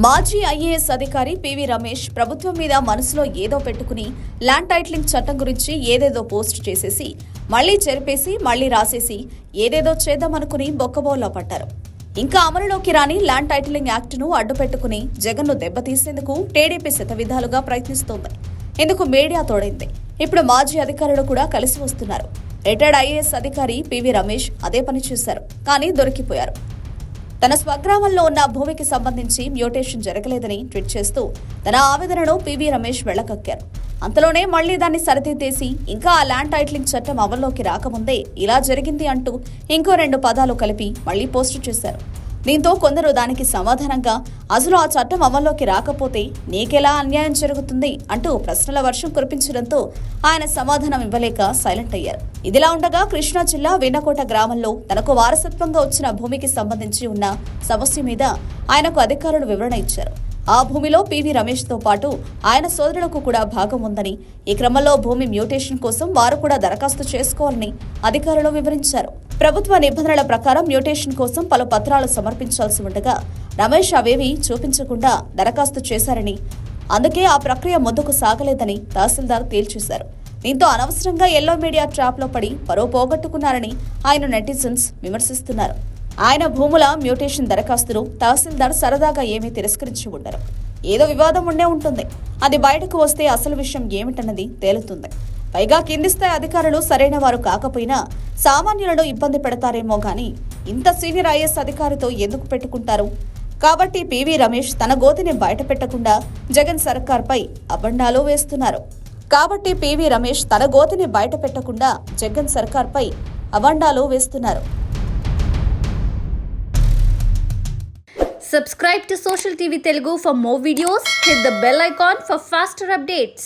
మాజీ ఐఏఎస్ అధికారి పివి రమేష్ ప్రభుత్వం మీద మనసులో ఏదో పెట్టుకుని ల్యాండ్ టైటిలింగ్ చట్టం గురించి ఏదేదో పోస్ట్ చేసేసి మళ్లీ చెరిపేసి మళ్లీ రాసేసి ఏదేదో చేద్దామనుకుని బొక్కబోల్లో పట్టారు. ఇంకా అమలులోకి రాని ల్యాండ్ టైటిలింగ్ యాక్ట్ను అడ్డుపెట్టుకుని జగన్ను దెబ్బతీసేందుకు టీడీపీ శతవిధాలుగా ప్రయత్నిస్తోంది. ఇందుకు మీడియా తోడైంది. ఇప్పుడు మాజీ అధికారులు కూడా కలిసి వస్తున్నారు. రిటైర్డ్ ఐఏఎస్ అధికారి పివి రమేష్ అదే పని చేశారు, కానీ దొరికిపోయారు. తన స్వగ్రామంలో ఉన్న భూమికి సంబంధించి మ్యూటేషన్ జరగలేదని ట్వీట్ చేస్తూ తన ఆవేదనను పివి రమేష్ వెళ్లకక్కారు. అంతలోనే మళ్లీ దాన్ని సరిదిద్దేసి ఇంకా ఆ ల్యాండ్ టైటిలింగ్ చట్టం అమల్లోకి రాకముందే ఇలా జరిగింది అంటూ ఇంకో 2 పదాలు కలిపి మళ్లీ పోస్టు చేశారు. దీంతో కొందరు దానికి సమాధానంగా అసలు ఆ చట్టం అమల్లోకి రాకపోతే నీకెలా అన్యాయం జరుగుతుంది అంటూ ప్రశ్నల వర్షం కురిపించడంతో ఆయన సమాధానం ఇవ్వలేక సైలెంట్ అయ్యారు. ఇదిలా ఉండగా కృష్ణా జిల్లా వీణకోట గ్రామంలో తనకు వారసత్వంగా వచ్చిన భూమికి సంబంధించి ఉన్న సమస్య మీద ఆయనకు అధికారులు వివరణ ఇచ్చారు. ఆ భూమిలో పివి రమేష్ తో పాటు ఆయన సోదరులకు కూడా భాగం ఉందని, ఈ క్రమంలో భూమి మ్యూటేషన్ కోసం వారు కూడా దరఖాస్తు చేసుకోవాలని అధికారులు వివరించారు. ప్రభుత్వ నిబంధనల ప్రకారం మ్యూటేషన్ కోసం పలు పత్రాలు సమర్పించాల్సి ఉండగా రమేష్ అవేవి చూపించకుండా దరఖాస్తు చేశారని, అందుకే ఆ ప్రక్రియ ముందుకు సాగలేదని తహసీల్దార్ తేల్చేశారు. దీంతో అనవసరంగా ఎల్లో మీడియా ట్రాప్ లో పడి పరువు పోగొట్టుకున్నారని ఆయన నెటిజన్స్ విమర్శిస్తున్నారు. ఆయన భూముల మ్యూటేషన్ దరఖాస్తును తహసీల్దార్ సరదాగా ఏమీ తిరస్కరించి ఉండరు. ఏదో వివాదం ఉండే ఉంటుంది. అది బయటకు వస్తే అసలు విషయం ఏమిటన్నది తేలుతుంది. పైగా కింది స్థాయి అధికారులు సరైన వారు కాకపోయినా సామాన్యులను ఇబ్బంది పెడతారేమో గానీ ఇంత సీనియర్ ఐఏఎస్ అధికారితో ఎందుకు పెట్టుకుంటారు? కాబట్టి పివి రమేష్ తన గోతిని బయట పెట్టకుండా జగన్ సర్కార్పై అబండాలు వేస్తున్నారు. Subscribe to Social TV Telugu for more videos. Hit the bell icon for faster updates.